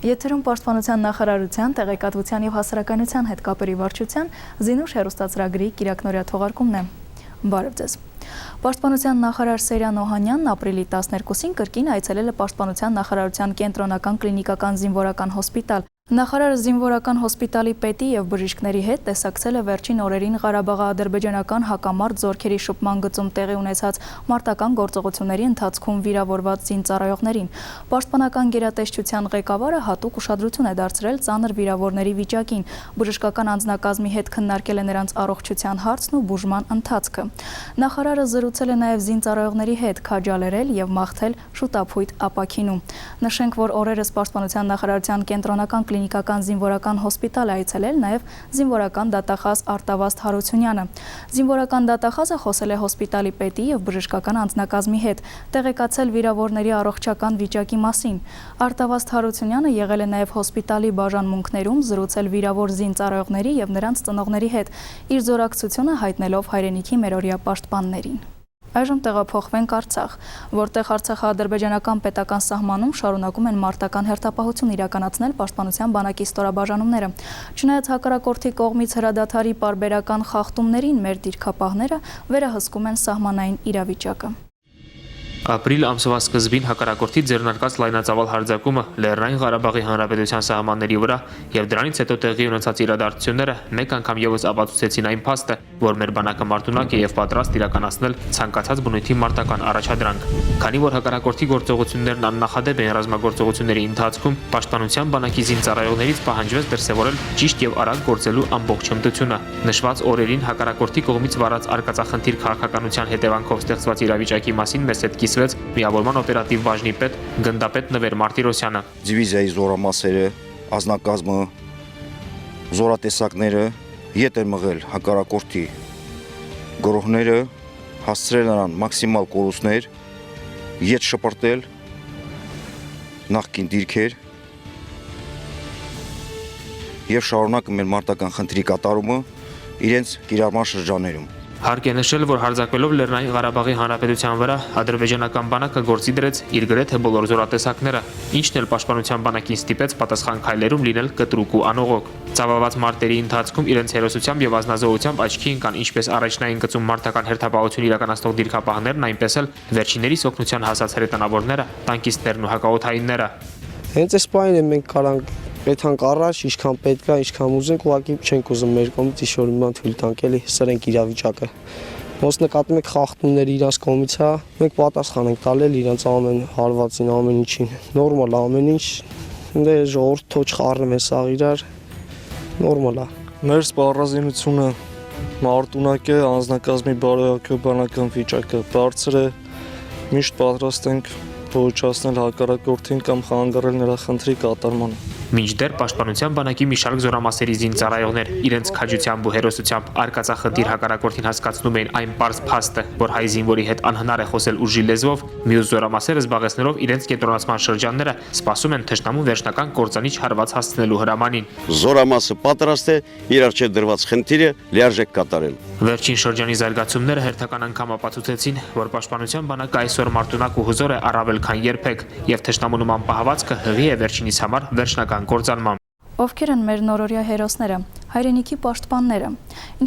Եթերում Պաշտպանության նախարարության, տեղեկատվության և հասարակայնության հետ կապերի վարչության զինուշ հեռուստացրագրի կիրակնօրյա թողարկումն է։ Բարև ձեզ։ Պաշտպանության նախարար Սերյան Օհանյանն ապրիլի 12-ին կրկին այցելել է Պաշտպանության նախարարության կենտրոնական կլինիկական զինվորական հոսպիտալ։ Նախարարը զինվորական հոսպիտալի պետի և բժիշկների հետ տեսակցել է վերջին օրերին Ղարաբաղի-ադրբեջանական հակամարտ զորքերի շփման գծում տեղի ունեցած մարտական գործողությունների ընթացքում վիրավորված զինծառայողներին։ Պաշտպանական գերատեսչության ղեկավարը հատուկ ուշադրություն է դարձրել ծանր վիրավորների վիճակին։ Բժշկական անձնակազմի հետ քննարկել է նրանց առողջության հարցն ու բուժման ընթացքը։ Նախարարը զրուցել է նաև զինծառայողների հետ, քաջալերել և մաղթել շուտափույթ ապաքինում։ Նշենք, որ օրերս Պաշտպանության նախարարության կենտրոնական կլինիկական զինվորական հոսպիտալ է այցելել նաև զինվորական դատախազ Արտավազդ Հարությունյանը։ Զինվորական դատախազը խոսել է հոսպիտալի պետի և բժշկական անձնակազմի հետ, տեղեկացել վիրավորների առողջական վիճակի մասին։ Արտավազդ Հարությունյանը եղել է նաև հոսպիտալի բաժանմունքներում, զրուցել վիրավոր զինծառայողների և նրանց ծնողների հետ, իր զորակցությունը հայտնելով հայրենիքի մերօրյա պաշտպաններին։ Այժմ տեղափոխվենք Արցախ, որտեղ Արցախա-ադրբեջանական պետական սահմանում շարունակում են մարտական հերթապահություն իրականացնել Պաշտպանության բանակի ստորաբաժանումները։ Չնայած հակառակորդի կողմից հրադադարի պարբերական խախտումներին, մեր դիրքապահները վերահսկում են սահմանային իրավիճակը։ Ապրիլ ամսվա սկզբին հակառակորդի ձեռնարկած լայնածավալ հարձակումը Լեռնային Ղարաբաղի Հանրապետության սահմանների վրա և դրանից հետո տեղի ունեցած իրադարձությունները մեկ անգամ ևս ապացուցեցին այն փաստը, որ մեր բանակը մարտունակ է և պատրաստ իրականացնել ցանկացած բնույթի մարտական առաջադրանք։ Քանի որ հակառակորդի գործողություններն աննախադեպ են ռազմագործողությունների ընթացքում, Պաշտպանության բանակի զինծառայողներից պահանջվեց դրսևորել ճիշտ և արագ գործելու ամբողջ հմտությունը։ Նշված օրերին հակառակորդի կողմից վարած արկածախնդիր քաղաքականության հետևանքով ստեղծված իրավիճակի մասին մեզ հետ կիսվեց միավորման օպերատիվ բաժնի պետ գնդապետ Նվեր Մարտիրոսյանը։ Դիվիզիայի զորամասերը, ազնագազմը, զորատեսակները ետ են մղել հակառակորդի գրոհները, հասցրել նրան մաքսիմալ կորուստներ, ետ շպրտել նախկին դիրքեր և շարունակում են մարտական խնդրի կատարումը իրենց կիրառման շրջաններում։ Հարկ է նշել, որ հարձակվելով Լեռնային Ղարաբաղի Հանրապետության վրա ադրբեջանական բանակը գործի դրեց իր գրեթե բոլոր զորատեսակները, ինչն էլ Պաշտպանության բանակին ստիպեց պատասխան քայլերում լինել կտրուկ ու անողոք։ Ծավալված մարտերի ընթացքում իրենց հերոսությամբ և ազնազոհությամբ աչքի ընկան ինչպես առաջնային գծում մարտական հերթապահություն իրականացնող դիրքապահներն, այնպես էլ վերջիններիս օգնության հասած հրետանավորները, տանկիստներն ու հակաօդայինները։ Հենց այս պահին մենք կարանք պետանք առաջ, ինչքան պետք է, ինչքան ուզենք, ուղղակի չենք ուզում մեր կողմից ինչ-որ մի բան թույլ տանք, էլի սրենք իրավիճակը։ Ոնց նկատում եք խախտումները իրաց կողմից, հա, մենք պատասխան ենք տալել իրանց ամեն հարվածին, ամեն ինչին։ Նորմալ է ամեն ինչ։ Դե ժողովուրդ թող չխառնեմ է սաղ իրար, նորմալ է։ Մեր սպառազինությունը մարտունակ է, անձնակազմի բարոյական վիճակը բարձր է, միշտ պատրաստ ենք ոչնչացնել հակառակորդին կամ խանգարել նրա խնդրի կատարմանը։ Մինչդեռ Պաշտպանության բանակի մի շարք զորամասերի զինծառայողներ իրենց քաջությամբ ու հերոսությամբ արկածախնդիր հակառակորդին հասկացնում էին այն պարզ փաստը, որ հայ զինվորի հետ անհնար է խոսել ուժի լեզվով, մյուս զորամասերը զբաղեցնելով իրենց կենտրոնացման շրջանները սպասում են թշնամու վերջնական կործանիչ հարված հասցնելու հրամանին։ Զորամասը պատրաստ է իր առջև դրված խնդիրը լիարժեք կատարել։ Վերջին շրջանի զարգացումները հերթական անգամ ապացուցեցին, որ Պաշտպանության բանակը այսօր մարտունակ ու հզոր է առավել քան երբեք, և թշնամու նման պահվածքը հղի է վերջինիս համար վերջնական կործանման։ Ովքեր են մեր նորօրյա հերոսները, հայրենիքի պաշտպանները,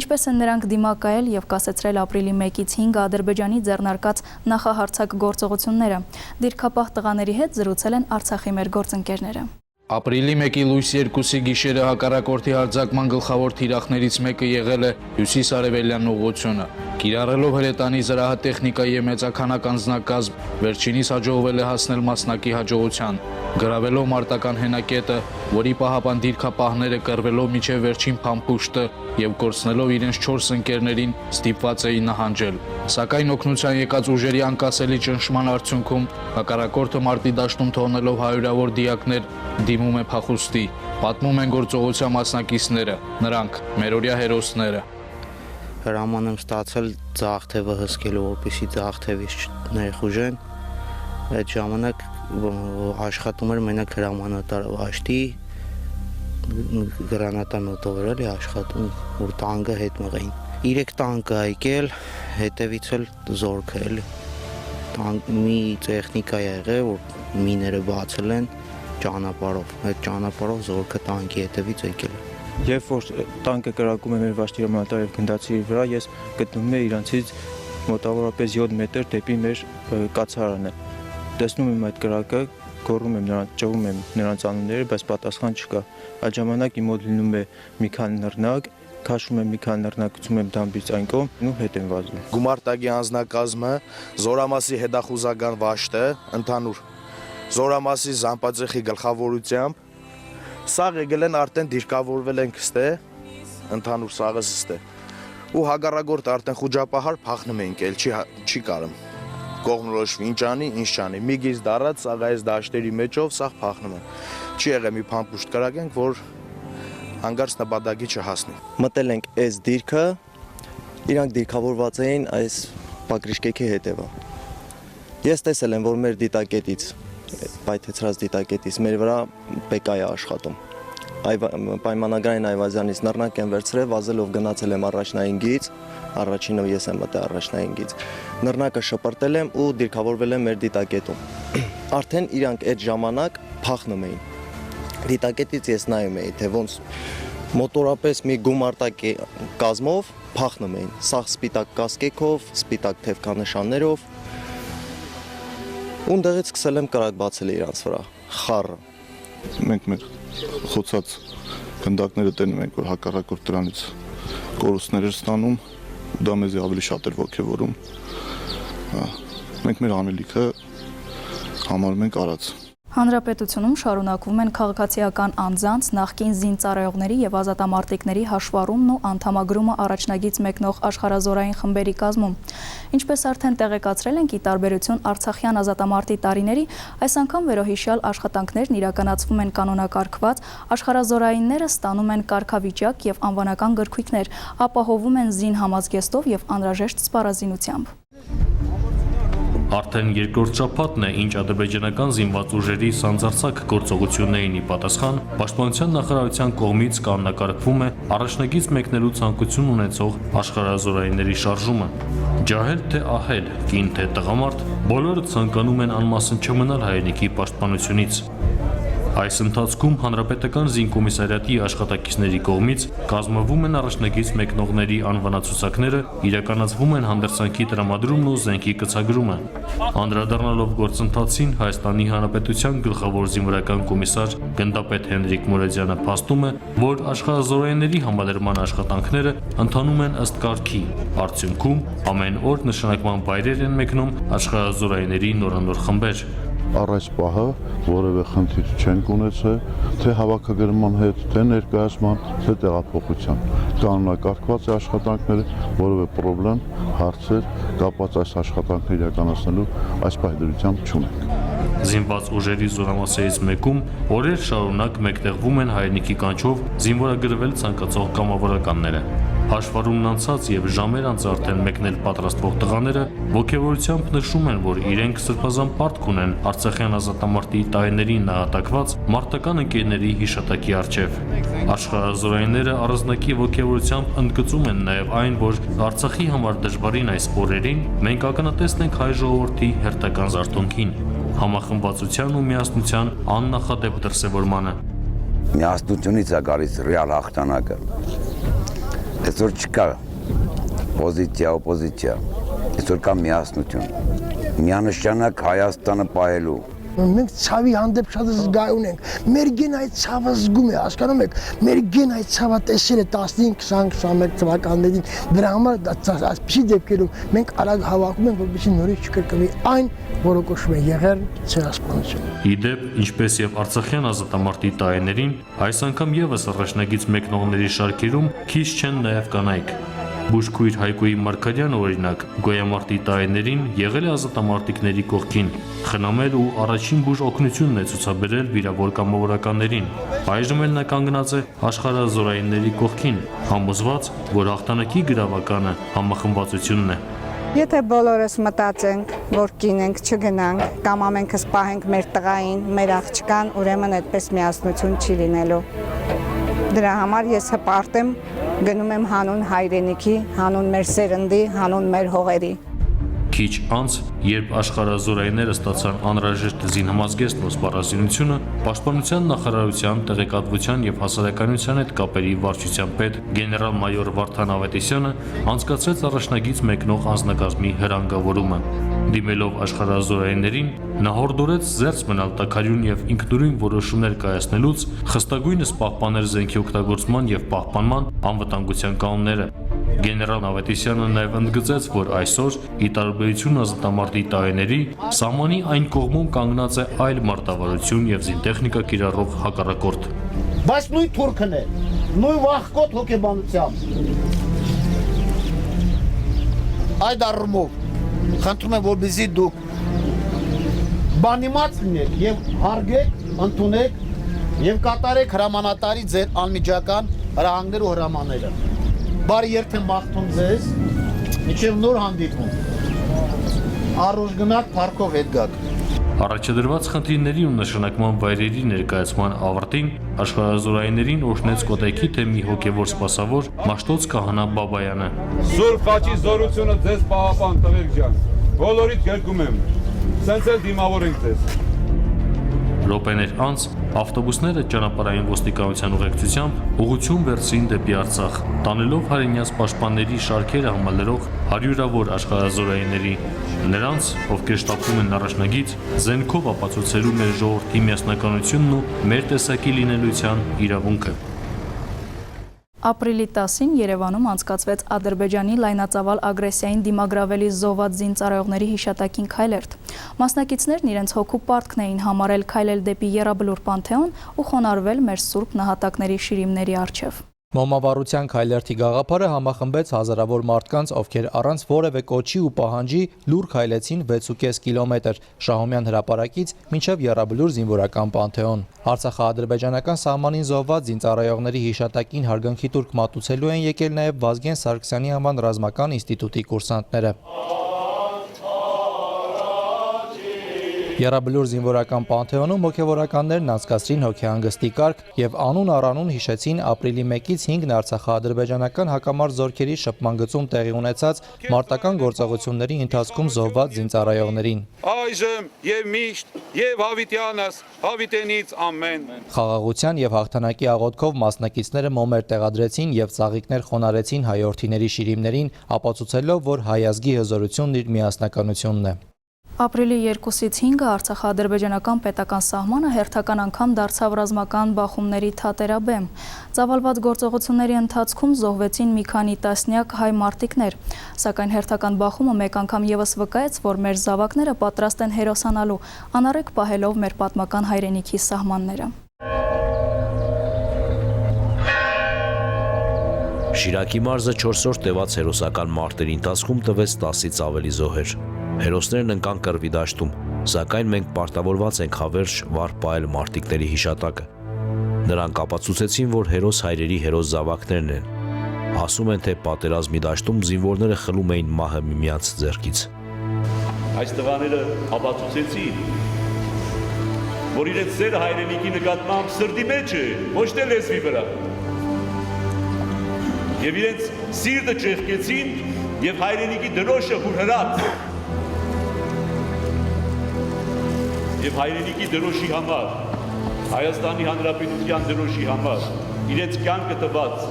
ինչպես են նրանք դիմակայել և կասեցրել ապրիլի 1-ից 5 Ադրբեջանի ձեռնարկած նախահարձակ գործողությունները։ Դիրքապահ տղաների հետ զրուցել են Արցախի մեր գործընկերները։ Ապրիլի 1-ի լույս 2-ի գիշերը հակառակորդի հարձակման գլխավոր թիրախներից մեկը եղել է հյուսիս-արևելյան ուղղությունը։ Կիրառելով հրետանի զրահատեխնիկա և մեծաքանակ անձնակազմ, վերջինիս հաջողվել է հասնել մասնակի հաջողության։ Գրավելով մարտական հենակետը, որի պահապան դիրքապահները կռվելով մինչև վերջին փամփուշտը և կորցնելով իրենց 4 ընկերներին ստիպված էին նահանջել։ Սակայն օգնության եկած ուժերի անկասելի ճնշման արդյունքում հակառակորդը մարտի դաշտում թողնելով հարյուրավոր դիակներ դիմում է փախուստի։ Պատմում են գործողության մասնակիցները, նրանք մերօրյա հերոսները։ Հրաման եմ ստացել ձախ թևը հսկելու, որպեսզի ձախ թևից ներխուժեն։ Այդ ժամանակ աշխատում էր մենակ հրամանատար աշտի գրանատամետով էր էլի աշխատում, որ տանկը հետ մղեին։ 3 տանկ է եկել, հետևից էլ զորք է էլի։ Մի տեխնիկա է եղել, որ միները բացել են ճանապարհով, այդ ճանապարհով զորքը տանկի հետևից եկել է։ Երբ որ տանկը կրակում է մեր վաշտի հրամանատար եւ գնդացի վրա, ես գտնում եմ իրանցից մոտավորապես 7 մետր դեպի մեր կացարանը։ Տեսնում եմ այդ կրակը, գոռում եմ նրանց, ճղում եմ նրանց անունները, բայց պատասխան չկա։ Այդ ժամանակ իմ մոտ լինում է մի քանի նռնակ, քաշում եմ մի քանի նռնակ, գցում եմ դամբից այն կողմ ու հետ եմ վազում։ Գումարտակի անձնակազմը, Զորամասի հետախուզական վաշտը, ընդհանուր Զորամասի զամբածեխի գլխավորությամբ սաղ եկել են արդեն դիրքավորվել են կստե, ընդհանուր սաղը զստե։ Ու հագարագորտ արդեն խուջապահար փախնում ենք, էլ չի կարում։ Կողմնորոշվի ինչ անի, ինչ չանի։ Միգից դարած սաղ այս դաշտերի մեջով սաղ փախնում են։ Չի եղել մի փամփուշտ կրակենք, որ հանգարց նպատակի չհասնի։ Մտել ենք այս դիրքը, իրանք դիրքավորված էին այս Պակրիշկեքի հետևը։ Ես տեսել եմ, որ մեր դիտակետից, պայթեցրած դիտակետից մեր վրա պեկա է աշխատում։ Պայմանագրային Այվազյանից նռնակ եմ վերցրել, վազելով գնացել եմ առաջնային գիծ, առաջինով ես եմ մտել առաջնային գիծ։ Նռնակը շպրտել եմ ու դիրքավորվել եմ մեր դիտակետում։ Արդեն իրանք այդ ժամանակ փախնում էին։ Դիտակետից ես նայում էի, թե ոնց մոտորապես մի գումարտակի կազմով փախնում էին, սաղ սպիտակ կասկեքով, սպիտակ թևկանշաններով։ Ունդեղից սկսել եմ կրակ բացել իրանց վրա, խառը։ Մենք մեր խոցած գնդակները տենում ենք, որ հակառակորդ դրանից կորուստներ էր ստանում, դա մեզ ավելի շատ էր ոգևորում։ Մենք մեր անելիքը համարում ենք արած։ Հանրապետությունում շարունակվում են քաղաքացիական անձանց, նախկին զինծառայողների եւ ազատամարտիկների հաշվառումն ու անդամագրումը առաջնագից մեկնող աշխարհազորային խմբերի կազմում։ Ինչպես արդեն տեղեկացրել ենք, ի տարբերություն Արցախյան ազատամարտի տարիների, այս անգամ վերոհիշյալ աշխատանքներն իրականացվում են կանոնակարգված, աշխարհազորայինները ստանում են կարգավիճակ եւ անվանական գրքույկներ, ապահովում են զին համազգեստով եւ անհրաժեշտ սպառազինությամբ։ Արդեն երկրորդ շաբաթն է, ինչ ադրբեջանական զինված ուժերի սանձարձակ գործողություններին ի պատասխան Պաշտպանության նախարարության կողմից կանոնակարգվում է առաջնագիծ մեկնելու ցանկություն ունեցող աշխարհազորայինների շարժումը։ Ջահել թե ահել, կին թե տղամարդ, բոլորը ցանկանում են անմասն չմնալ հայրենիքի պաշտպանությունից։ Այս ընթացքում Հանրապետական զինկոմիսարիատի աշխատակիցների կողմից կազմվում են առաջնագիծ մեկնողների անվանացուցակները, իրականացվում են հանդերձանքի տրամադրումն ու զենքի կցագրումը։ Անդրադառնալով գործընթացին Հայաստանի Հանրապետության գլխավոր զինվորական կոմիսար գնդապետ Հենրիկ Մուրեդյանը փաստում է, որ աշխարհազորայինների համալրման աշխատանքները ընթանում են ըստ կարգի։ Արդյունքում ամեն օր նշանակման վայրեր են մեկնում աշխարհազորայինների նորանոր խմբեր։ Առաջ պահը որևէ խնդիր չենք ունեցել, թե հավաքագրման հետ, թե ներկայացման, թե տեղափոխության։ Կանոնակարգված է աշխատանքները, որևէ խնդրեմ, հարցեր կապված այս աշխատանքները իրականացնելու այս պահդրությամբ չունենք։ Զինված ուժերի զորամասերից մեկում օրեր շարունակ մեկտեղվում են հայրենիքի կանչով զինվորագրվել ցանկացող կամավորականները։ Հաշվառումն անցած եւ ժամեր անց արդեն մեկնել պատրաստվող տղաները ոգևորությամբ նշում են, որ իրենք սրբազան պարտք ունեն Արցախյան ազատամարտի տարիներին նահատակված մարտական ընկերների հիշատակի առջև։ Աշխարհազորայինները առանձնակի ոգևորությամբ ընդգծում են նաեւ այն, որ Արցախի համար դժվարին այս օրերին մենք ականատեսն ենք հայ ժողովրդի հերթական զարթոնքին, համախմբվածության ու միասնության աննախադեպ դրսևորմանը։ Միասնությունից է գալիս ռեալ հաղթանակը։ Այսօր չկա պոզիցիա, օպոզիցիա, այսօր կա միասնություն, միանշանակ Հայաստանը պահելու։ Մենք ցավի հանդեպ շատ զգայուն ենք, մեր գեն այդ ցավը զգում է, հասկանում եք, մեր գեն այդ ցավը տեսել է 15-20-21 թվականներին, դրա համար այսպիսի դեպքերում մենք արագ հավաքում ենք, որպեսզի նորից չկրկնվի այն, որը կոչվում է եղեռն ցեղասպանություն։ Իդեպ, ինչպես եւ Արցախյան ազատամարտի տարիներին, այս անգամ եւս առաջնագիծ մեկնողների շարքերում քիչ չեն նաեւ կանայք։ Բուժքույր Հայկոյի Մարգարյանը օրինակ գոյամարտի տարիներին եղել է ազատամարտիկների կողքին, խնամել ու առաջին բուժ օգնությունն է ցուցաբերել վիրավոր կամավորականներին։ Այժմ էլ նա կանգնած է աշխարհազորայինների կողքին, համոզված, որ հաղթանակի գրավականը համախմբվածությունն է։ Եթե բոլորս մտածենք, որ կինենք, չգնանք, կամ ամենքս պահենք մեր տղային, մեր աղջկան, ուրեմն այդպես միասնություն չի լինելու։ Դրա համար ես հպարտ եմ, գնում եմ հանուն հայրենիքի, հանուն մեր սերնդի, հանուն մեր հողերի։ Քիչ անց Երբ աշխարհազորայինները ստացան անհրաժեշտ զինհամազգեստն ու սպառազինությունը, Պաշտպանության նախարարության տեղեկատվության եւ հասարակայնության հետ կապերի վարչության պետ գեներալ-մայոր Վարդան Ավետիսյանը անցկացրեց առաջնագիծ մեկնող անձնակազմի հրանգավորումը։ Դիմելով աշխարհազորայիններին, նա հորդորեց զերծ մնալ տաքարյուն եւ ինքնուրույն որոշումներ կայացնելուց, խստագույնս պահպանել զենքի օգտագործման եւ պահպանման անվտանգության կանոնները։ Գեներալ Ավետիսյանը նաև ընդգծեց, որ այսօր, ի տարբերություն ազատամարտի տարիների, սահմանի այն կողմում կանգնած է այլ մարտավարություն եւ զինտեխնիկա կիրառող հակառակորդ։ Բայց նույն թուրքն է, նույն վախկոտ հոգեբանությամբ։ Այդ առումով խնդրում եմ, որպեսզի դուք բանիմաց լինեք եւ հարգեք, ընդունեք եւ կատարեք հրամանատարի ձեր անմիջական հրահանգները ու հրամանները։ Բարի երթ եմ մաղթում ձեզ, մինչև նոր հանդիպում։ Առողջ գնաք, փառքով հետ գաք։ Առաջադրված խնդիրների ու նշանակման վայրերի ներկայացման ավարտին աշխարհազորայիններին օրհնեց Կոտայքի թեմի հոգևոր սպասավոր Մաշտոց Քահանա Բաբայանը։ Սուրբ խաչի զորությունը ձեզ պահապան տղեկ ջան։ Բոլորիդ գրկում եմ։ Սենց էլ դիմավորենք ձեզ։ Րոպեներ անց ավտոբուսները ճանապարհային ոստիկանության ուղեկցությամբ ուղղություն վերցրին դեպի Արցախ, տանելով հայրենյաց պաշտպանների շարքերը համալրող հարյուրավոր աշխարհազորայինների։ Նրանց, ովքեր շտապում են առաջնագիծ, զենքով ապացուցելու մեր ժողովրդի միասնականությունն ու մեր տեսակի լինելիության իրավունքը։ Ապրիլի 10-ին Երևանում անցկացվեց Ադրբեջանի լայնածավալ ագրեսիային դիմագրավելի զոհված զինծառայողների հիշատակին քայլերթ։ Մասնակիցներն իրենց հոգու պարտքն էին համարել քայլել դեպի Եռաբլուր Պանթեոն ու խոնարհվել մեր սուրբ նահատակների շիրիմների առջև։ Մոմավառության քայլերթի գաղափարը համախմբեց հազարավոր մարդկանց, ովքեր առանց որևէ կոչի ու պահանջի լուր քայլեցին 6.5 կիլոմետր Շահումյան հրապարակից մինչև Եռաբլուր զինվորական Պանթեոն։ Արցախա-ադրբեջանական սահմանին զոհված զինծառայողների հիշատակին հարգանքի տուրք մատուցելու են եկել նաև Վազգեն Սարգսյանի անվան ռազմական ինստիտուտի կուրսանտները։ Եռաբլուր զինվորական Պանթեոնում հոգևորականներն անցկացրին հոգեհանգստի կարգ եւ անուն առանուն հիշեցին ապրիլի 1-ից 5-ն Արցախա-ադրբեջանական հակամարտ զորքերի շփման գծում տեղի ունեցած մարտական գործողությունների ընթացքում զոհված զինծառայողներին։ Այժմ եւ միշտ եւ հավիտյանս, հավիտենից ամեն։ Խաղաղության եւ հաղթանակի աղոթքով մասնակիցները մոմեր տեղադրեցին եւ ծաղիկներ խոնարեցին հայորդիների շիրիմներին, ապացուցելով, որ հայ ազգի հզորությունն իր միասնականությունն է։ Ապրիլի 2-ից 5-ը Արցախա-ադրբեջանական պետական սահմանը հերթական անգամ դարձավ ռազմական բախումների թատերաբեմ։ Ծավալված գործողությունների ընթացքում զոհվեցին մի քանի տասնյակ հայ մարտիկներ, սակայն հերթական բախումը մեկ անգամ եւս վկայեց, որ մեր զավակները պատրաստ են հերոսանալու, անառիկ պահելով մեր պատմական հայրենիքի սահմանները։ Շիրակի մարզը 4-րդ տևած հերոսական մարտերի ընթացքում տվեց 10-ից ավելի զոհեր։ Հերոսներն ընկան կռվի դաշտում, սակայն մենք պարտավորված ենք հավերժ վառ պահել մարտիկների հիշատակը։ Նրանք ապացուցեցին, որ հերոս հայրերի հերոս զավակներն են։ Ասում են, թե պատերազմի դաշտում զինվորները խլում էին մահը միմյանց ձեռքից։ Այս տղաները ապացուցեցին, որ իրենց ծեր հայրենիքի նկատմամբ սրտի մեջ է, ոչ թե լեզվի վրա։ Եվ իրենց սիրտը ճեղքեցին եւ հայրենիքի դրոշը հուրհրած եւ հայրենիքի դրոշի համար, Հայաստանի Հանրապետության դրոշի համար իրենց կյանքը տված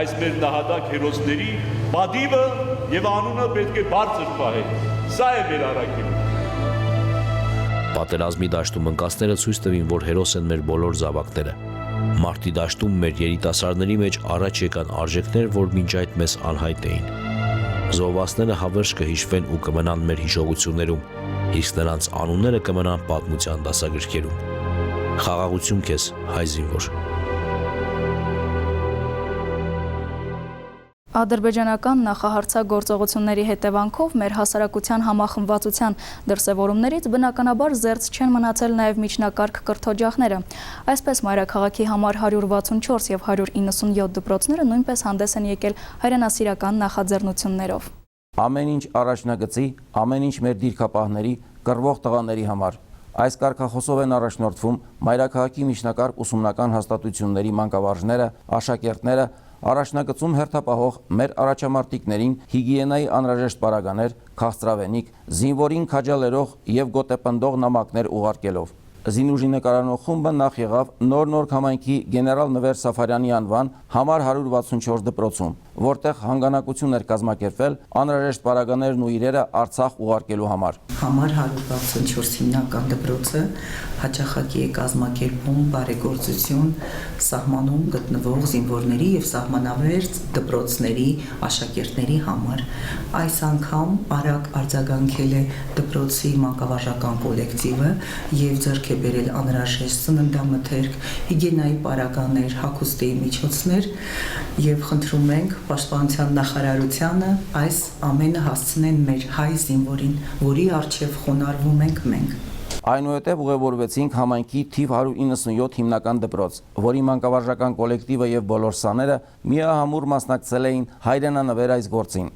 այս մեր նահատակ հերոսների պատիվը եւ անունը պետք է բարձր պահել։ Սա է մեր առաքելը։ Պատերազմի դաշտում ընկածները ցույց տվին, որ հերոս են մեր բոլոր զավակները։ Մարտի դաշտում մեր երիտասարդների մեջ առաջ եկան արժեքներ, որ մինչ այդ մեզ անհայտ էին։ Զոհվածները հավերժ կհիշվեն ու կմնան մեր հիշողություններում, իսկ նրանց անունները կմնան պատմության դասագրքերում։ Խաղաղություն քեզ, հայ զինվոր։ Ադրբեջանական նախահարցագործողությունների հետևանքով մեր հասարակության համախմբվածության դրսևորումներից բնականաբար զերծ չեն մնացել նաև միջնակարգ կրթօջախները։ Այսպես մայրաքաղաքի համար 164 եւ 197 դպրոցները նույնպես հանդես են եկել հայրենասիրական նախաձեռնություններով։ Ամեն ինչ առաջնագծի, ամեն ինչ մեր դիրքապահների, կռվող տղաների համար։ Այս կարգախոսով են առաջնորդվում մայրաքաղաքի միջնակարգ ուսումնական հաստատությունների մանկավարժները, աշակերտները, Առաջնագծում հերթապահող մեր առաջամարտիկներին հիգիենայի անհրաժեշտ պարագաներ, քաղցրավենիք, զինվորին քաջալերող եւ գոտեպնդող նամակներ ուղարկելով։ Զինուժի նկարանող խումբը նախ եղավ Նոր համայնքի գեներալ Նվեր Սաֆարյանի անվան համար 164 դպրոցում, որտեղ հանգանակություն էր կազմակերպվել անհրաժեշտ պարագաներն ու իրերը Արցախ ուղարկելու համար։ Համար 164 հիմնական դպրոցը հաճախակի է կազմակերպում բարեգործություն սահմանում գտնվող զինվորների եւ սահմանավերց դպրոցների աշակերտների համար։ Այս անգամ արագ արձագանքել է դպրոցի մանկավարժական կոլեկտիվը եւ ձեռք է բերել անհրաժեշտ սննդամթերք, հիգիենայի պարագաներ, հագուստի միջոցներ եւ խնդրում ենք Պաշտպանության նախարարությանը այս ամենը հասցնեն մեր հայ զինվորին, որի առջև խոնարհվում ենք մենք։ Այնուհետև ուղևորվեցինք համայնքի թիվ 197 հիմնական դպրոց, որի մանկավարժական կոլեկտիվը եւ բոլոր սաները միահամուռ մասնակցել էին հայրենանվեր այս գործին։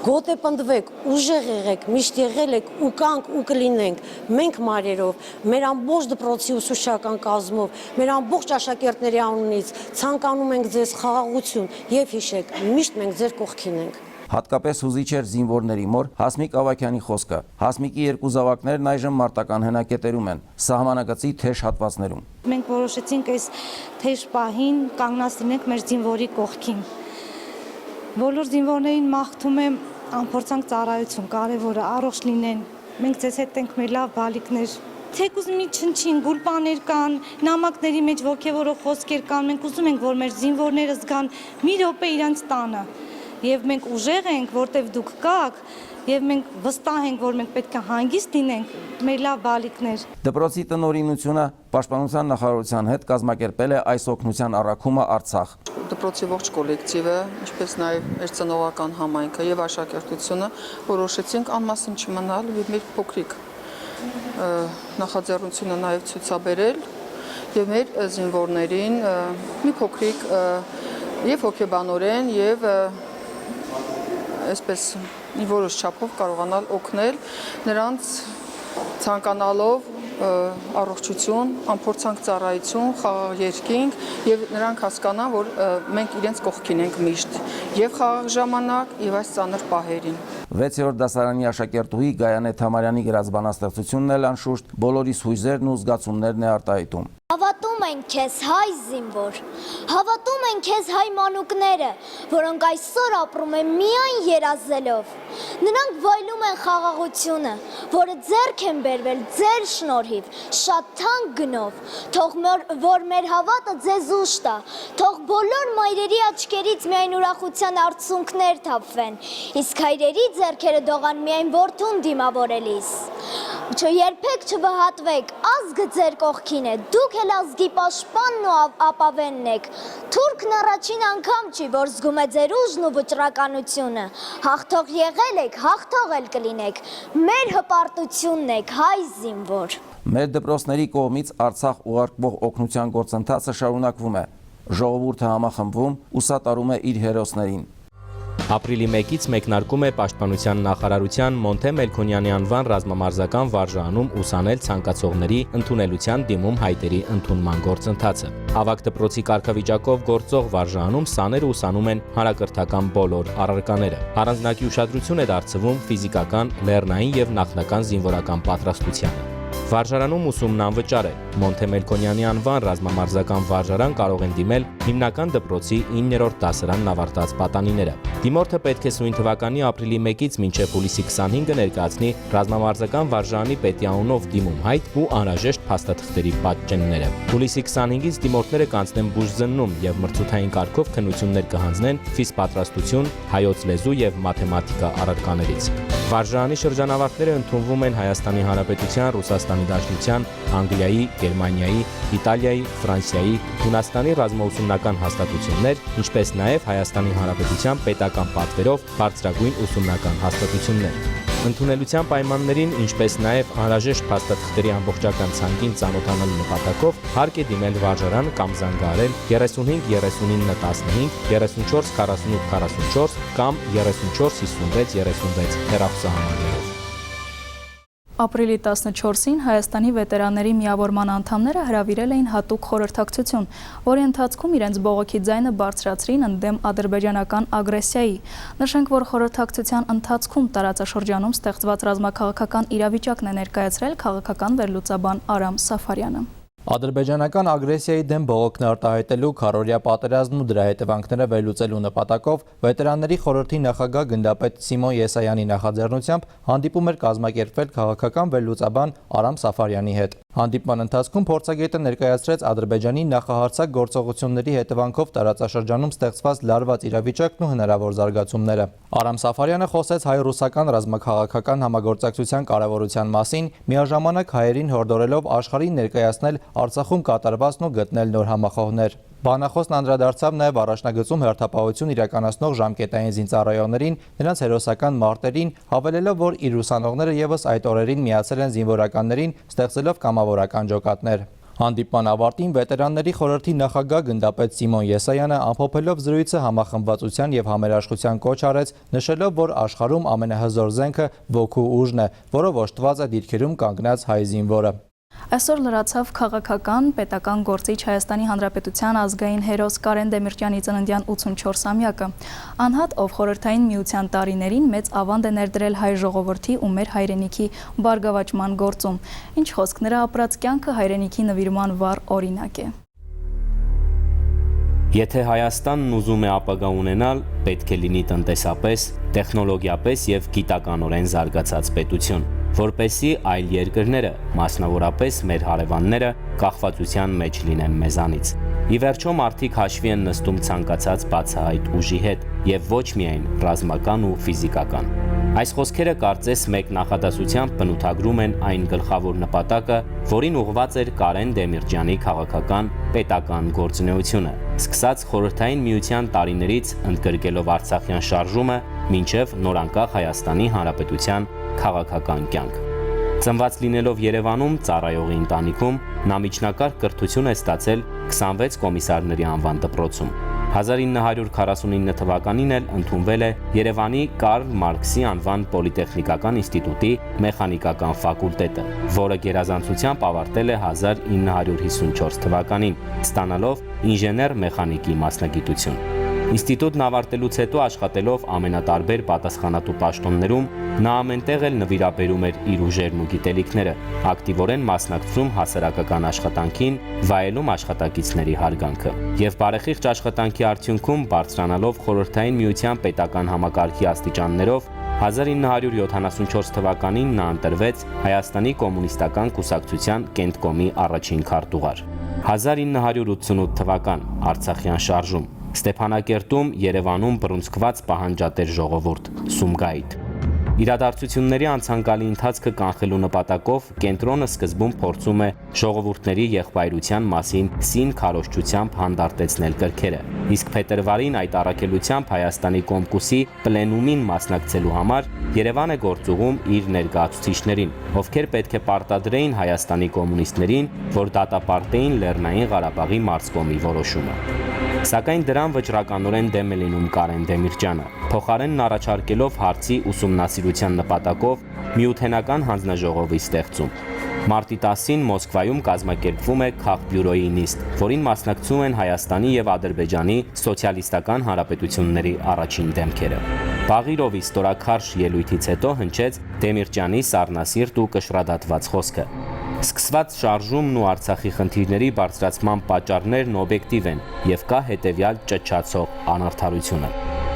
Գոտեպնդվեք, ուժեղ եղեք, միշտ եղել եք ու կանք ու կլինենք, մենք մարերով, մեր ամբողջ դպրոցի ուսուցչական կազմով, մեր ամբողջ աշակերտների անունից ցանկանում ենք ձեզ խաղաղություն եւ հիշեք, միշտ մենք ձեր կողքին ենք։ Հատկապես հուզիչ էր զինվորների մոր Հասմիկ Ավակյանի խոսքը։ Հասմիկի երկու զավակներն այժմ մարտական հենակետերում են, սահմանագծի թեժ հատվածներում։ Մենք որոշեցինք այս թեժ պահին կանգնած լինենք մեր զինվորի կողքին։ Բոլոր զինվորներին մաղթում եմ անփորձանք ծառայություն, կարևորը առողջ լինեն։ Մենք ձեզ հետ ենք մեր լավ բալիկներ։ Թեկուզ մի չնչին գուլպաներ կան, նամակների մեջ ոգևորող խոսքեր կան, մենք ուզում ենք, որ մեր զինվորները զգան մի րոպե իրանց տանը։ Եվ մենք ուժեղ ենք, որտեվ դուք կաք, եւ մենք վստահ ենք, որ մենք պետք է հանգիստ լինենք, մեր լավ բալիկներ։ Դպրոցի տնօրինությունը Պաշտպանության նախարարության հետ կազմակերպել է այս օգնության առաքումը Արցախ։ Դպրոցի ողջ կոլեկտիվը, ինչպես նաև մեր ծնողական համայնքը եւ աշակերտությունը որոշեցինք անմասն չմնալ եւ մեր փոքրիկ նախաձեռնությունը նաև ցուցաբերել եւ մեր զինվորներին մի փոքրիկ եւ հոգեբանորեն եւ այսպես մի որոշ չափով կարողանալ օգնել նրանց ցանկանալով առողջություն, անփորձանք ծառայություն, խաղաղ երկինք եւ նրանք հասկանան, որ մենք իրենց կողքին ենք միշտ եւ խաղաղ ժամանակ եւ այս ծանր պահերին։ 6-րդ դասարանի աշակերտուհի Գայանե Թամարյանի գրած բանաստեղծությունն էլ անշուշտ բոլորիս հույզերն ու զգացումներն է արտահայտում։ Հավատում են քեզ հայ զինվոր, հավատում են քեզ հայ մանուկները, որոնք այսօր ապրում են միայն երազելով։ Նրանք վայելում են խաղաղությունը, որը ձեռք են բերվել ձեր շնորհիվ, շատ թանկ գնով։ Թող որ մեր հավատը ձեզ ուժ տա, թող բոլոր մայրերի աչքերից միայն ուրախության արցունքներ թափվեն, իսկ հայրերի ձեռքերը դողան միայն որդուն դիմավորելիս։ Երբեք չվհատվեք, ազգը ձեր կողքին է, դուք էլ ազգի պաշտպանն ու ապավենն եք։ Թուրքն առաջին անգամ չի, որ զգում է ձեր ուժն ու վճռականությունը։ Հաղթող եղել եք, հաղթող էլ կլինեք։ Մեր հպարտությունն եք, հայ զինվոր։ Մեր դպրոցների կողմից Արցախ ուղարկվող օգնության գործընթացը շարունակվում է։ Ժողովուրդը համախմբվում ու սատարում է իր հերոսներին։ Ապրիլի 1-ից մեկնարկում է Պաշտպանության նախարարության Մոնթե Մելքոնյանի անվան ռազմամարզական վարժանում ուսանել ցանկացողների ընդունելության դիմում հայտերի ընդունման գործընթացը։ Ավագ դպրոցի կարգավիճակով գործող վարժանում սաները ուսանում են հանրակրթական բոլոր առարկաները։ Առանձնակի ուշադրություն է դարձվում ֆիզիկական, լեռնային եւ նախնական զինվորական պատրաստությանը։ Վարժարանում ուսումն անվճար է։ Մոնթե Մելքոնյանի անվան ռազմամարզական վարժարան կարող են դիմել հիմնական դպրոցի 9-րդ դասարանն ավարտած պատանիները։ Դիմորդը պետք է սույն թվականի ապրիլի 1-ից մինչև հուլիսի 25-ը ներկայացնի ռազմամարզական վարժարանի պետի անունով դիմում հայտ ու անհրաժեշտ փաստաթղթերի պատճենները։ Հուլիսի 25-ից դիմորդները կանցնեն բուժզննում եւ մրցութային կարգով քննություններ կհանձնեն ֆիզպատրաստություն, հայոց լեզու եւ մաթեմատիկա առարկաներից։ Վարժարանի շրջանավարտները ընդունվում են Հայաստանի Հանրապետության, Ռուսաստանի Դաշնության, Անգլիայի, Գերմանիայի, Իտալիայի, Ֆրանսիայի, Հունաստանի ռազմաուսումնական հաստատություններ, ինչպես նաև Հայաստանի Հանրապետության պետական պատվերով բարձրագույն ուսումնական հաստատություններ։ Ընդունելության պայմաններին, ինչպես նաև անհրաժեշտ փաստաթղթերի ամբողջական ցանկին ծանոթանալու նպատակով հարկ է դիմել վարժարան կամ զանգահարել 35 39 15 34 48 44 կամ 34 56 36 հեռախոսահամարներով։ Ապրիլի 14-ին Հայաստանի վետերանների միավորման անդամները հրավիրել էին հատուկ խորհրդակցություն, որի ընթացքում իրենց բողոքի ձայնը բարձրացրին ընդդեմ ադրբեջանական ագրեսիայի։ Նշենք, որ խորհրդակցության ընթացքում տարածաշրջանում ստեղծված ռազմաքաղաքական իրավիճակն է ներկայացրել քաղաքական վերլուծաբան Արամ Սաֆարյանը։ Ադրբեջանական ագրեսիայի դեմ բողոքն արտահայտելու քառօրյա պատերազմն ու դրա հետևանքները վերլուծելու նպատակով վետերանների խորհրդի նախագահ գնդապետ Սիմոն Եսայանի նախաձեռնությամբ հանդիպում էր կազմակերպվել քաղաքական վերլուծաբան Արամ Սաֆարյանի հետ։ Հանդիպման ընթացքում փորձագետը ներկայացրեց Ադրբեջանի նախահարձակ գործողությունների հետևանքով տարածաշրջանում ստեղծված լարված իրավիճակն ու հնարավոր զարգացումները։ Արամ Սաֆարյանը խոսեց հայ-ռուսական ռազմաքաղաքական համագործակցության կարևորության մասին, միաժամանակ հայերին հորդորելով աշխարհին ներկայացնել Արցախում կատարվածն ու գտնել նոր համախոհներ։ Բանախոսն անդրադարձավ նաև առաջնագծում հերթապահություն իրականացնող ժամկետային զինծառայողներին, նրանց հերոսական մարտերին, հավելելով, որ իր ուսանողները եւս այդ օրերին միացել են զինվորականներին, ստեղծելով կամավորական ջոկատներ։ Հանդիպման ավարտին վետերանների խորհրդի նախագահ գնդապետ Սիմոն Եսայանը ամփոփելով զրույցը համախմբվածության եւ համերաշխության կոչ արեց, նշելով, որ աշխարհում ամենահզոր զենքը ոգու ուժն է, որով օժտված է դիրքերում կանգնած հայ զինվորը։ Այսօր լրացավ քաղաքական պետական գործիչ Հայաստանի Հանրապետության ազգային հերոս Կարեն Դեմիրճյանի ծննդյան 84-ամյակը։ Անհատ, ով խորհրդային միության տարիներին մեծ ավանդ է ներդրել հայ ժողովրդի ու մեր հայրենիքի բարգավաճման գործում։ Ինչ խոսք, նրա ապրած կյանքը հայրենիքի նվիրման վառ օրինակ է։ Եթե Հայաստանն ուզում է ապագա ունենալ, պետք է լինի տնտեսապես, տեխնոլոգիապես եւ գիտականորեն զարգացած պետություն, որպեսզի այլ երկրները, մասնավորապես մեր հարևանները, կախվածության մեջ լինեն մեզանից։ Ի վերջո մարդիկ հաշվի են նստում ցանկացած բացահայտ ուժի հետ եւ ոչ միայն ռազմական ու ֆիզիկական։ Այս խոսքերը կարծես մեկ նախադասությամբ բնութագրում են այն գլխավոր նպատակը, որին ուղղված էր Կարեն Դեմիրճյանի քաղաքական պետական գործունեությունը, սկսած խորհրդային միության տարիներից ընդգրկելով Արցախյան շարժումը, մինչև նորանկախ Հայաստանի Հանրապետության քաղաքական կյանք։ Ծնված լինելով Երևանում ծառայողի ընտանիքում, նա միջնակարգ կրթություն է ստացել 26 կոմիսարների անվան դպրոցում։ 1949 թվականին էլ ընդունվել է Երևանի Կարլ Մարքսի անվան պոլիտեխնիկական ինստիտուտի մեխանիկական ֆակուլտետը, որը գերազանցությամբ ավարտել է 1954 թվականին, ստանալով ինժեներ մեխանիկի մասնագիտություն։ Ինստիտուտն ավարտելուց հետո աշխատելով ամենատարբեր պատասխանատու պաշտոններում, նա ամենտեղ էլ նվիրաբերում էր իր ուժերն ու գիտելիքները, ակտիվորեն մասնակցում հասարակական աշխատանքին, վայելում աշխատակիցների հարգանքը։ Եվ բարեխիղճ աշխատանքի արդյունքում բարձրանալով խորհրդային միության պետական համակարգի աստիճաններով 1974 թվականին նա ընտրվեց Հայաստանի կոմունիստական կուսակցության Կենտկոմի առաջին քարտուղար։ 1988 թվական Արցախյան շարժում Ստեփանակերտում, Երևանում բռունցքված պահանջատեր ժողովուրդ, Սումգայիթ։ Իրադարձությունների անցանկալի ընթացքը կանխելու նպատակով կենտրոնը սկզբում փորձում է ժողովուրդների եղբայրության մասին սին քարոզչությամբ հանդարտեցնել կրքերը, իսկ փետրվարին այդ առաքելությամբ Հայաստանի Կոմկուսի պլենումին մասնակցելու համար Երևան է գործուղում իր ներկայացուցիչներին, ովքեր պետք է պարտադրեին Հայաստանի կոմունիստներին, որ դատապարտեին Լեռնային Ղարաբաղի մարզկոմի որոշումը։ Սակայն դրան վճռականորեն դեմ է լինում Կարեն Դեմիրճյանը, փոխարենն առաջարկելով հարցի ուսումնասիրության նպատակով միութենական հանձնաժողովի ստեղծում։ Մարտի 10-ին Մոսկվայում կազմակերպվում է քաղբյուրոյի նիստ, որին մասնակցում են Հայաստանի եւ Ադրբեջանի սոցիալիստական հանրապետությունների առաջին դեմքերը։ Բաղիրովի ստորաքարշ ելույթից հետո հնչեց Դեմիրճյանի սառնասիրտ ու կշռադատված խոսքը։ Սկսված շարժումն ու Արցախի խնդիրների բարձրացման պատճառներն օբյեկտիվ են եւ կա հետեւյալ ճչացող անարդարությունը։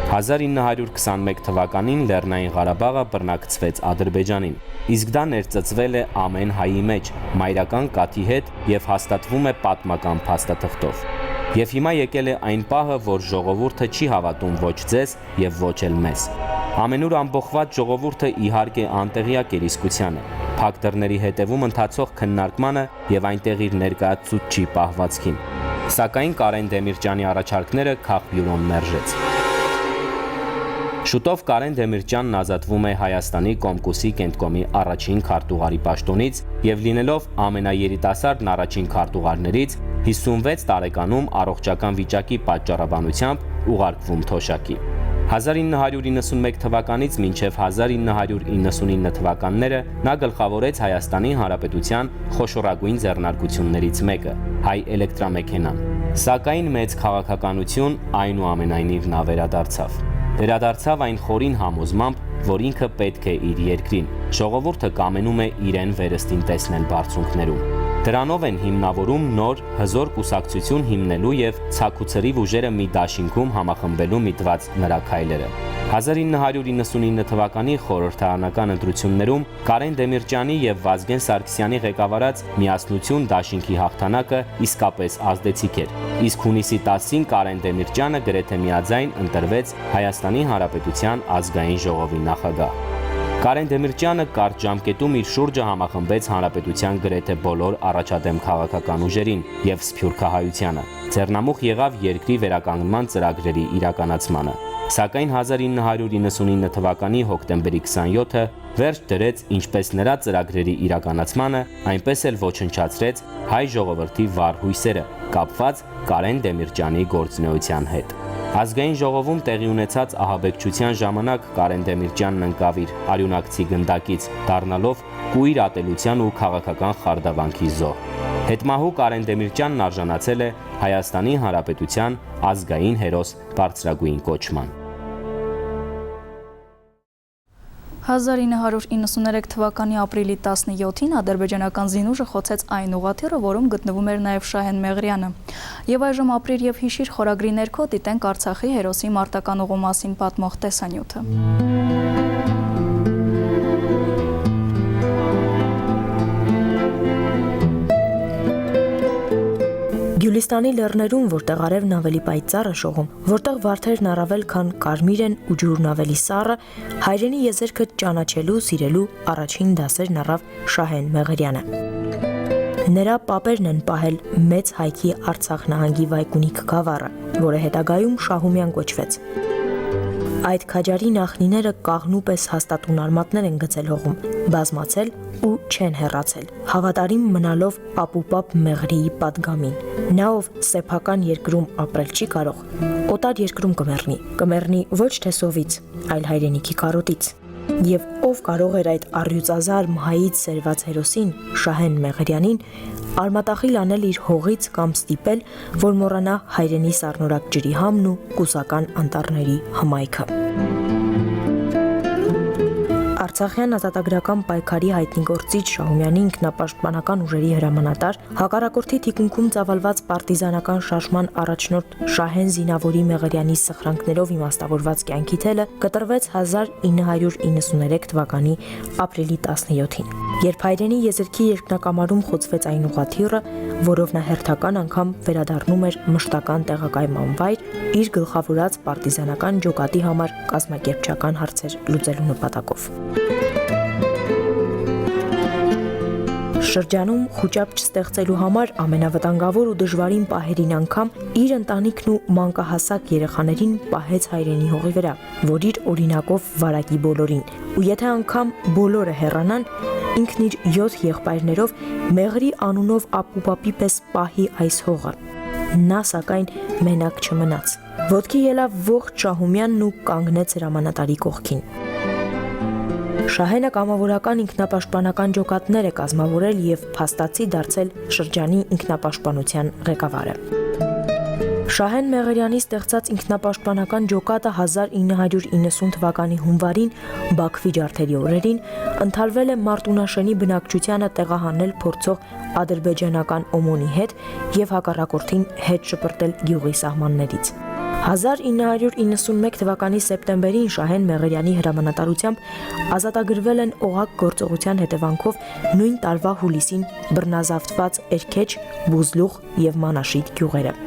1921 թվականին Լեռնային Ղարաբաղը բռնակցվեց Ադրբեջանին, իսկ դա ներծծվել է ամեն հայի մեջ, մայրական կաթի հետ եւ հաստատվում է պատմական փաստաթղթով։ Եվ հիմա եկել է այն պահը, որ ժողովուրդը չի հավատում ոչ ձեզ եւ ոչ էլ մեզ։ Ամենուր ամբողջված ժողովուրդը իհարկե անտեղյակ է իսկությանը, փակ դռների հետևում ընթացող քննարկմանը եւ այնտեղ իր ներկայացուցչի պահվածքին։ Սակայն Կարեն Դեմիրճյանի առաջարկները քաղբյուրոն մերժեց։ Շուտով Կարեն Դեմիրճյանն ազատվում է Հայաստանի Կոմկուսի Կենտկոմի առաջին քարտուղարի պաշտոնից եւ լինելով ամենաերիտասարդն առաջին քարտուղարներից 56 տարեկանում առողջական վիճակի պատճառաբանությամբ ուղարկվում թոշակի։ 1991 թվականից մինչև 1999 թվականները նա գլխավորեց Հայաստանի Հանրապետության խոշորագույն ձեռնարկություններից մեկը՝ Հայ էլեկտրամեքենան։ Սակայն մեծ քաղաքականություն այնուամենայնիվ նա վերադարձավ։ Վերադարձավ այն խորին համոզմամբ, որ ինքը պետք է իր երկրին։ Ժողովուրդը կամենում է իրեն վերստին տեսնել բարձունքներում։ Դրանով են հիմնավորում նոր հզոր կուսակցություն հիմնելու եւ ցակուցրիվ ուժերը մի դաշինքում համախմբելու միտված նրա քայլերը։ 1999 թվականի խորհրդարանական ընտրություններում Կարեն Դեմիրճյանի եւ Վազգեն Սարգսյանի ղեկավարած Միասնություն դաշինքի հաղթանակը իսկապես ազդեցիկ էր։ Իսկ հունիսի 10-ին Կարեն Դեմիրճյանը գրեթե միաձայն ընտրվեց Հայաստանի Հանրապետության ազգային ժողովի նախագահ։ Կարեն Դեմիրճյանը կարճ ժամկետում իր շուրջը համախմբեց հանրապետության գրեթե բոլոր առաջադեմ քաղաքական ուժերին եւ սփյուռքահայությանը։ Ձեռնամուխ եղավ երկրի վերականգնման ծրագրերի իրականացմանը։ Սակայն 1999 թվականի հոկտեմբերի 27-ը վերջ դրեց ինչպես նրա ծրագրերի իրականացմանը, այնպես էլ ոչնչացրեց հայ ժողովրդի վառ հույսերը, կապված Կարեն Դեմիրճյանի գործունեության հետ։ Ազգային ժողովում տեղի ունեցած ահաբեկչության ժամանակ Կարեն Դեմիրճյանն ընկավ իր արյունակցի գնդակից, դառնալով կույր ատելության ու քաղաքական խարդավանքի զոհ։ Հետմահու Կարեն Դեմիրճյանն արժանացել է Հայաստանի Հանրապետության ազգային հերոս բարձրագույն կոչման։ 1993 թվականի ապրիլի 17-ին ադրբեջանական զինուժը խոցեց այն ուղղաթիռը, որում գտնվում էր նաև Շահեն Մեղրյանը։ Եվ այժմ ապրիր եւ հիշիր խորագրի ներքո դիտենք Արցախի հերոսի մարտական ուղու մասին պատմող տեսանյութը։ Գյուլիստանի լեռներում, որտեղ արևն ավելի պայծառ է շողում, որտեղ վարդերն առավել քան կարմիր են ու ջուրն ավելի սառը, հայրենի եզերքը ճանաչելու, սիրելու առաջին դասերն առավ Շահեն Մեղրյանը։ Նրա պապերն են պահել մեծ հայքի Արցախ նահանգի Վայկունիք գավառը, որը հետագայում Շահումյան կոչվեց։ Այդ քաջարի նախնիները կաղնու պես հաստատուն արմատներ են գցել հողում, բազմացել ու չեն հեռացել, հավատարիմ մնալով ապուպապ Մեղրիի պատգամին։ Նա ով սեփական երկրում ապրել չի կարող, օտար երկրում կմեռնի ոչ թե սովից, այլ հայրենիքի կարոտից։ Եվ ով կարող էր այդ առյուծազար մահից սերված հերոսին, Շահեն Մեղրյանին, արմատախիլ անել իր հողից կամ ստիպել, որ մոռանա հայրենի սառնորակ ջրի համն ու կուսական անտառների հմայքը։ Արցախյան ազատագրական պայքարի հայտնի գործիչ Շահումյանի ինքնապաշտպանական ուժերի հրամանատար, հակառակորդի թիկունքում ծավալված պարտիզանական շարժման առաջնորդ Շահեն Զինավորի Մեղրյանի սխրանքներով իմաստավորված կյանքի թելը կտրվեց 1993 թվականի ապրիլի 17-ին, երբ հայրենի եզերքի երկնակամարում խոցվեց այն ուղղաթիռը, որով նա հերթական անգամ վերադառնում էր մշտական տեղակայման վայր իր գլխավորած պարտիզանական ջոկատի համար կազմակերպչական հարցեր լուծելու նպատակով։ Շրջանում խուճապ չստեղծելու համար ամենավտանգավոր ու դժվարին պահերին անգամ իր ընտանիքն ու մանկահասակ երեխաներին պահեց հայրենի հողի վրա, որ իր օրինակով վարակի բոլորին, ու եթե անգամ բոլորը հեռանան, ինքն իր 7 եղբայրներով Մեղրի անունով ապուպապի պես պահի այս հողը։ Նա սակայն մենակ չմնաց։ Ոտքի ելավ ողջ Շահումյանն ու կանգնեց հրամանատարի կողքին։ Շահենը կամավորական ինքնապաշտպանական ջոկատներ է կազմավորել եւ փաստացի դարձել շրջանի ինքնապաշտպանության ղեկավարը։ Շահեն Մեղրյանի ստեղծած ինքնապաշտպանական ջոկատը 1990 թվականի հունվարին Բաքվի ջարդերի օրերին ընթալվել է Մարտունաշենի բնակչությանը տեղահանել փորձող ադրբեջանական օմոնի հետ եւ հակառակորդին հետ շպրտել գյուղի սահմաններից։ 1991 թվականի սեպտեմբերին Շահեն Մեղրյանի հրամանատարությամբ ազատագրվել են օղակ գործողության հետևանքով նույն տարվա հուլիսին բռնազավթված Էրքեչ, Բուզլուղ եւ Մանաշիդ գյուղերը։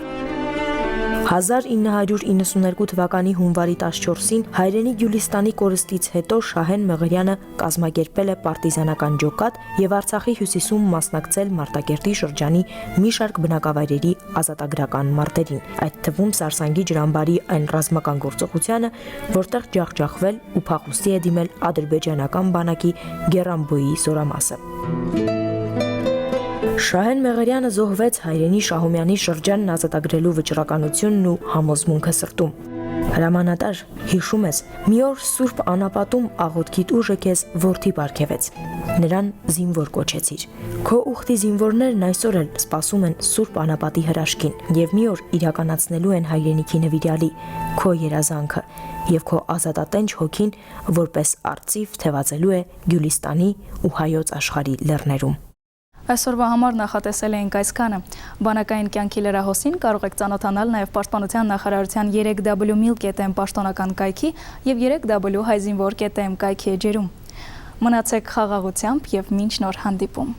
1992 թվականի հունվարի 14-ին հայրենի Գյուլիստանի կորստից հետո Շահեն Մեղրյանը կազմակերպել է պարտիզանական ջոկատ եւ Արցախի հյուսիսում մասնակցել Մարտակերտի շրջանի մի շարք բնակավայրերի ազատագրական մարտերին, այդ թվում Սարսանգի ջրամբարի այն ռազմական գործողությանը, որտեղ ջախջախվել ու փախուստի է դիմել ադրբեջանական բանակի Գերանբոյի զորամասը։ Շահեն Մեղրյանը զոհվեց հայրենի Շահումյանի շրջանն ազատագրելու վճռականությունն ու համոզմունքը սրտում։ Հրամանատար, հիշում ես, մի օր Սուրբ Անապատում աղոթքիդ ուժը քեզ որդի պարգևեց։ Նրան զինվոր կոչեցիր։ Քո ուխտի զինվորներն այսօր էլ սպասում են Սուրբ Անապատի հրաշքին եւ մի օր իրականացնելու են հայրենիքի նվիրյալի քո երազանքը եւ քո ազատատենչ հոգին որպես արծիվ թևածելու է Գյուլիստանի ու հայոց աշխարհի լեռներում։ Այսօրվա համար նախատեսել էինք այսքանը։ Բանակային կյանքի լրահոսին կարող եք ծանոթանալ նաև Պաշտպանության նախարարության 3w.mil.am պաշտոնական կայքի եւ 3w.հայզինվոր.am կայքի էջերում։ Մնացեք խաղաղությամբ եւ մինչ նոր հանդիպում։